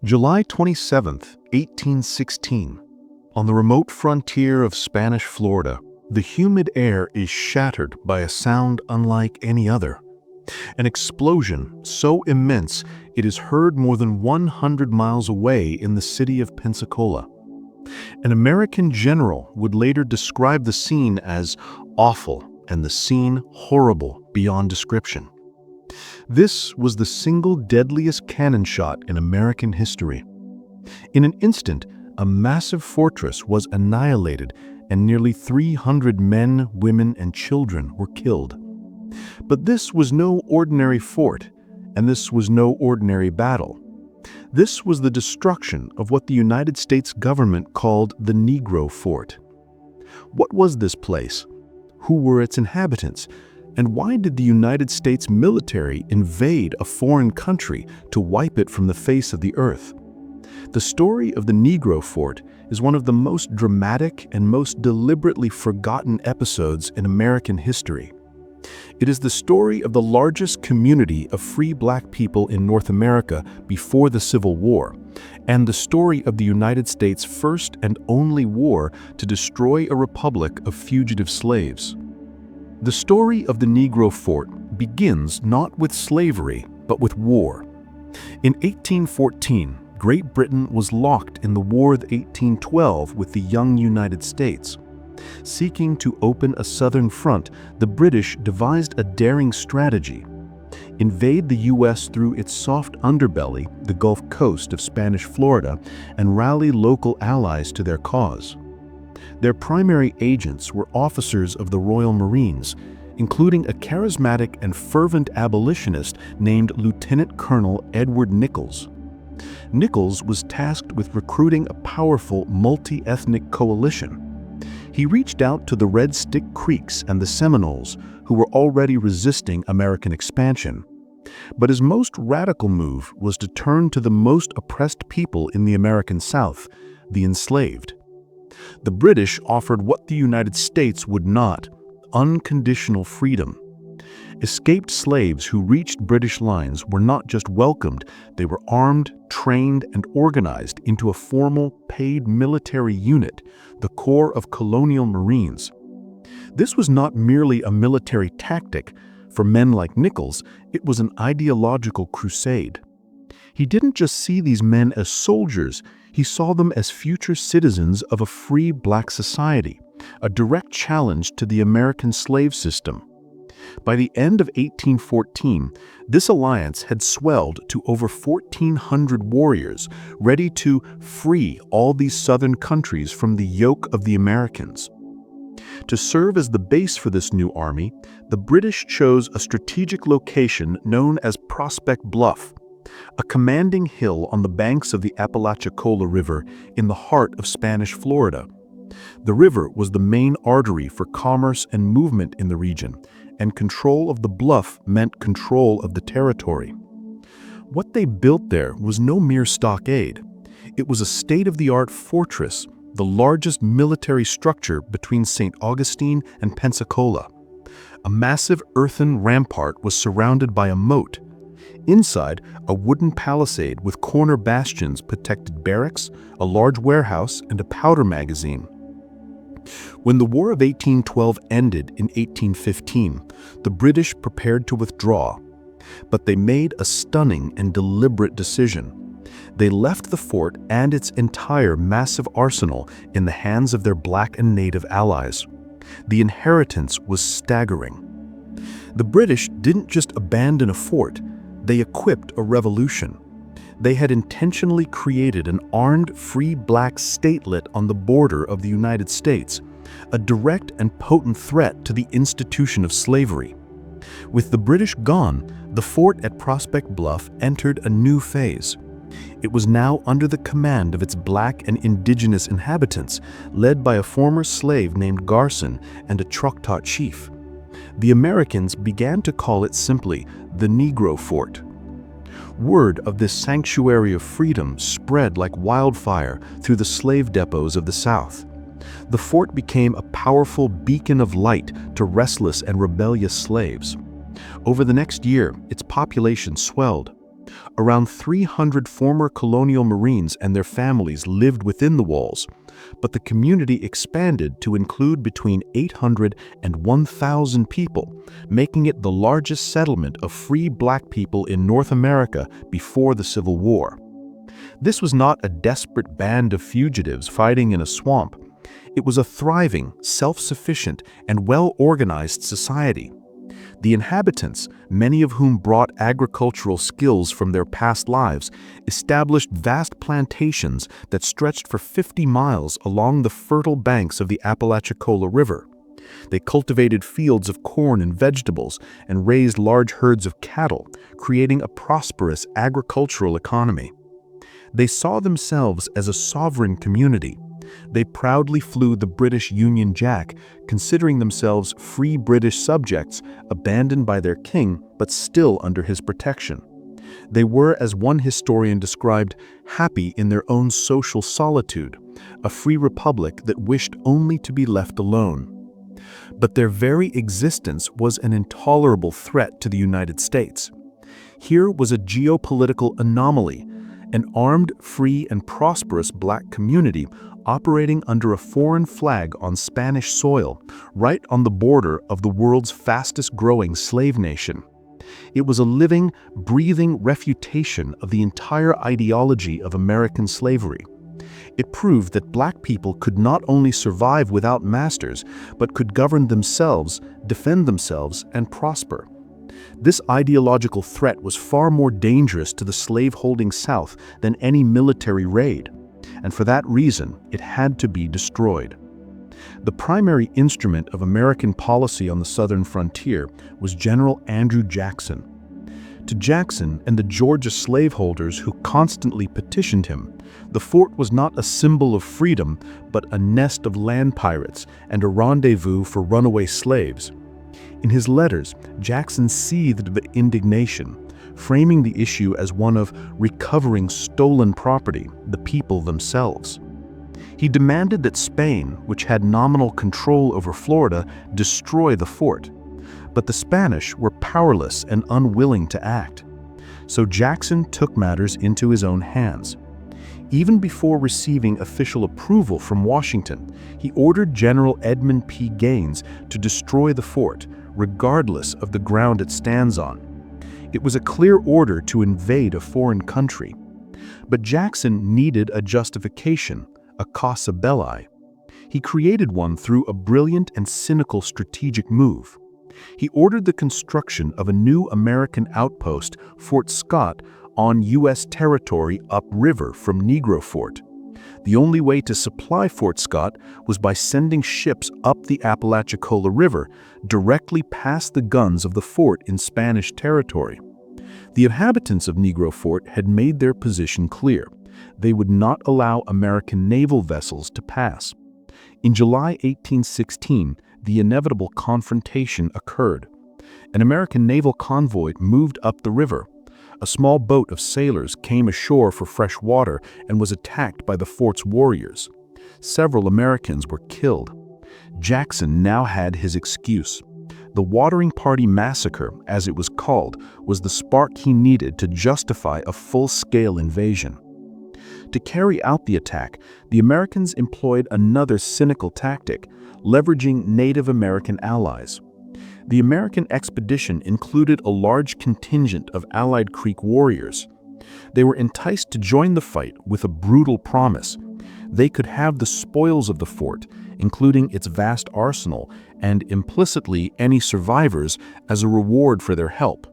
July 27, 1816. On the remote frontier of Spanish Florida, the humid air is shattered by a sound unlike any other. An explosion so immense it is heard more than 100 miles away in the city of Pensacola. An American general would later describe the scene as awful and the scene horrible beyond description. This was the single deadliest cannon shot in American history. In an instant, a massive fortress was annihilated and nearly 300 men, women, and children were killed. But this was no ordinary fort, and this was no ordinary battle. This was the destruction of what the United States government called the Negro Fort. What was this place? Who were its inhabitants? And why did the United States military invade a foreign country to wipe it from the face of the earth? The story of the Negro Fort is one of the most dramatic and most deliberately forgotten episodes in American history. It is the story of the largest community of free black people in North America before the Civil War, and the story of the United States' first and only war to destroy a republic of fugitive slaves. The story of the Negro Fort begins not with slavery, but with war. In 1814, Great Britain was locked in the War of 1812 with the young United States. Seeking to open a southern front, the British devised a daring strategy: invade the U.S. through its soft underbelly, the Gulf Coast of Spanish Florida, and rally local allies to their cause. Their primary agents were officers of the Royal Marines, including a charismatic and fervent abolitionist named Lieutenant Colonel Edward Nichols. Nichols was tasked with recruiting a powerful multi-ethnic coalition. He reached out to the Red Stick Creeks and the Seminoles, who were already resisting American expansion. But his most radical move was to turn to the most oppressed people in the American South, the enslaved. The British offered what the United States would not: unconditional freedom. Escaped slaves who reached British lines were not just welcomed, they were armed, trained, and organized into a formal, paid military unit, the Corps of Colonial Marines. This was not merely a military tactic. For men like Nichols, it was an ideological crusade. He didn't just see these men as soldiers, he saw them as future citizens of a free black society, a direct challenge to the American slave system. By the end of 1814, this alliance had swelled to over 1,400 warriors, ready to free all these southern countries from the yoke of the Americans. To serve as the base for this new army, the British chose a strategic location known as Prospect Bluff, a commanding hill on the banks of the Apalachicola River in the heart of Spanish Florida. The river was the main artery for commerce and movement in the region, and control of the bluff meant control of the territory. What they built there was no mere stockade. It was a state-of-the-art fortress, the largest military structure between St. Augustine and Pensacola. A massive earthen rampart was surrounded by a moat. Inside, a wooden palisade with corner bastions protected barracks, a large warehouse, and a powder magazine. When the War of 1812 ended in 1815, the British prepared to withdraw. But they made a stunning and deliberate decision. They left the fort and its entire massive arsenal in the hands of their black and native allies. The inheritance was staggering. The British didn't just abandon a fort, they equipped a revolution. They had intentionally created an armed, free black statelet on the border of the United States, a direct and potent threat to the institution of slavery. With the British gone, the fort at Prospect Bluff entered a new phase. It was now under the command of its black and indigenous inhabitants, led by a former slave named Garson and a Choctaw chief. The Americans began to call it simply the Negro Fort. Word of this sanctuary of freedom spread like wildfire through the slave depots of the South. The fort became a powerful beacon of light to restless and rebellious slaves. Over the next year, its population swelled. Around 300 former colonial Marines and their families lived within the walls, but the community expanded to include between 800 and 1,000 people, making it the largest settlement of free black people in North America before the Civil War. This was not a desperate band of fugitives fighting in a swamp. It was a thriving, self-sufficient, and well-organized society. The inhabitants, many of whom brought agricultural skills from their past lives, established vast plantations that stretched for 50 miles along the fertile banks of the Apalachicola River. They cultivated fields of corn and vegetables and raised large herds of cattle, creating a prosperous agricultural economy. They saw themselves as a sovereign community. They proudly flew the British Union Jack, considering themselves free British subjects, abandoned by their king, but still under his protection. They were, as one historian described, happy in their own social solitude, a free republic that wished only to be left alone. But their very existence was an intolerable threat to the United States. Here was a geopolitical anomaly, an armed, free, and prosperous black community operating under a foreign flag on Spanish soil, right on the border of the world's fastest-growing slave nation. It was a living, breathing refutation of the entire ideology of American slavery. It proved that black people could not only survive without masters, but could govern themselves, defend themselves, and prosper. This ideological threat was far more dangerous to the slave-holding South than any military raid, and for that reason, it had to be destroyed. The primary instrument of American policy on the southern frontier was General Andrew Jackson. To Jackson and the Georgia slaveholders who constantly petitioned him, the fort was not a symbol of freedom, but a nest of land pirates and a rendezvous for runaway slaves. In his letters, Jackson seethed with indignation, framing the issue as one of recovering stolen property, the people themselves. He demanded that Spain, which had nominal control over Florida, destroy the fort. But the Spanish were powerless and unwilling to act. So Jackson took matters into his own hands. Even before receiving official approval from Washington, he ordered General Edmund P. Gaines to destroy the fort, regardless of the ground it stands on. It was a clear order to invade a foreign country. But Jackson needed a justification, a causa belli. He created one through a brilliant and cynical strategic move. He ordered the construction of a new American outpost, Fort Scott, on U.S. territory upriver from Negro Fort. The only way to supply Fort Scott was by sending ships up the Apalachicola River, directly past the guns of the fort in Spanish territory. The inhabitants of Negro Fort had made their position clear. They would not allow American naval vessels to pass. In July 1816, the inevitable confrontation occurred. An American naval convoy moved up the river. A small boat of sailors came ashore for fresh water and was attacked by the fort's warriors. Several Americans were killed. Jackson now had his excuse. The Watering Party Massacre, as it was called, was the spark he needed to justify a full-scale invasion. To carry out the attack, the Americans employed another cynical tactic, leveraging Native American allies. The American expedition included a large contingent of Allied Creek warriors. They were enticed to join the fight with a brutal promise. They could have the spoils of the fort, including its vast arsenal, and implicitly any survivors as a reward for their help.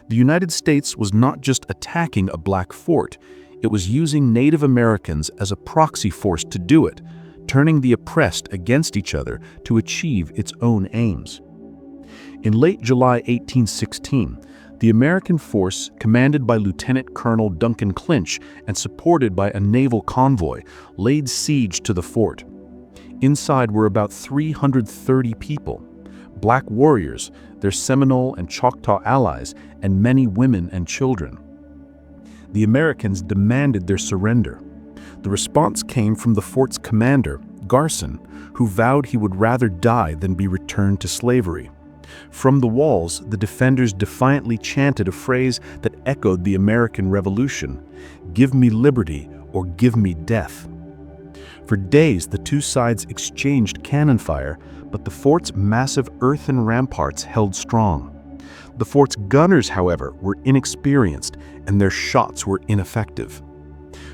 The United States was not just attacking a black fort, it was using Native Americans as a proxy force to do it, turning the oppressed against each other to achieve its own aims. In late July 1816, the American force, commanded by Lieutenant Colonel Duncan Clinch and supported by a naval convoy, laid siege to the fort. Inside were about 330 people, black warriors, their Seminole and Choctaw allies, and many women and children. The Americans demanded their surrender. The response came from the fort's commander, Garrison, who vowed he would rather die than be returned to slavery. From the walls, the defenders defiantly chanted a phrase that echoed the American Revolution: "Give me liberty or give me death." For days, the two sides exchanged cannon fire, but the fort's massive earthen ramparts held strong. The fort's gunners, however, were inexperienced, and their shots were ineffective.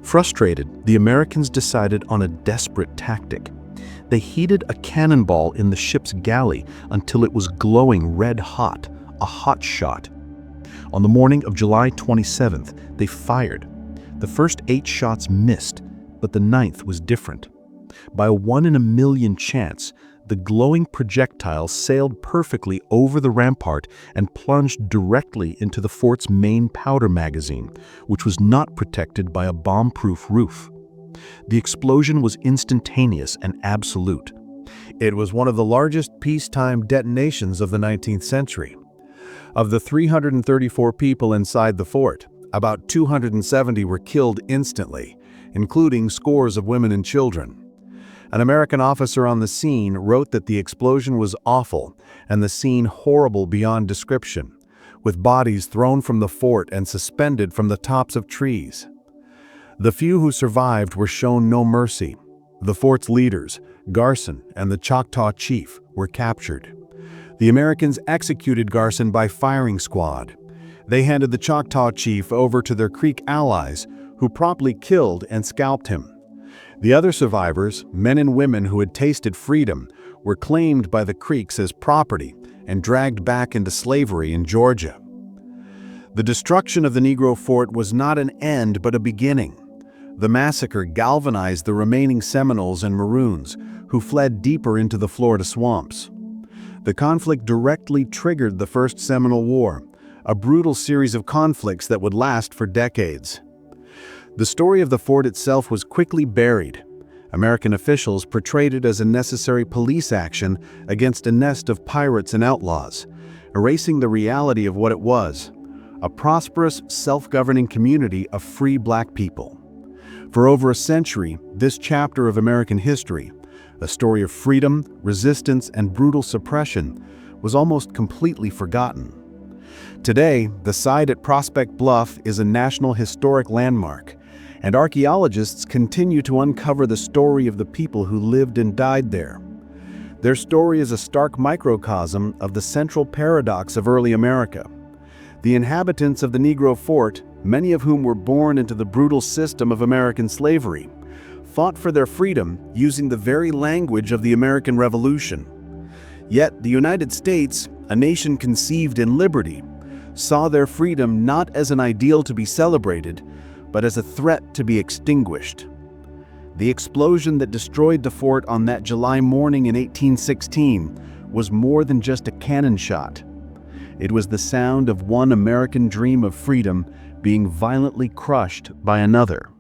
Frustrated, the Americans decided on a desperate tactic. They heated a cannonball in the ship's galley until it was glowing red hot, a hot shot. On the morning of July 27th, they fired. The first 8 shots missed, but the 9th was different. By a 1 in a million chance, the glowing projectile sailed perfectly over the rampart and plunged directly into the fort's main powder magazine, which was not protected by a bomb-proof roof. The explosion was instantaneous and absolute. It was one of the largest peacetime detonations of the 19th century. Of the 334 people inside the fort, about 270 were killed instantly, including scores of women and children. An American officer on the scene wrote that the explosion was awful and the scene horrible beyond description, with bodies thrown from the fort and suspended from the tops of trees. The few who survived were shown no mercy. The fort's leaders, Garson and the Choctaw chief, were captured. The Americans executed Garson by firing squad. They handed the Choctaw chief over to their Creek allies, who promptly killed and scalped him. The other survivors, men and women who had tasted freedom, were claimed by the Creeks as property and dragged back into slavery in Georgia. The destruction of the Negro Fort was not an end but a beginning. The massacre galvanized the remaining Seminoles and Maroons, who fled deeper into the Florida swamps. The conflict directly triggered the First Seminole War, a brutal series of conflicts that would last for decades. The story of the fort itself was quickly buried. American officials portrayed it as a necessary police action against a nest of pirates and outlaws, erasing the reality of what it was: a prosperous, self-governing community of free Black people. For over a century, this chapter of American history, a story of freedom, resistance, and brutal suppression, was almost completely forgotten. Today, the site at Prospect Bluff is a National Historic Landmark, and archaeologists continue to uncover the story of the people who lived and died there. Their story is a stark microcosm of the central paradox of early America. The inhabitants of the Negro Fort, many of whom were born into the brutal system of American slavery, fought for their freedom using the very language of the American Revolution. Yet the United States, a nation conceived in liberty, saw their freedom not as an ideal to be celebrated, but as a threat to be extinguished. The explosion that destroyed the fort on that July morning in 1816 was more than just a cannon shot. It was the sound of one American dream of freedom being violently crushed by another.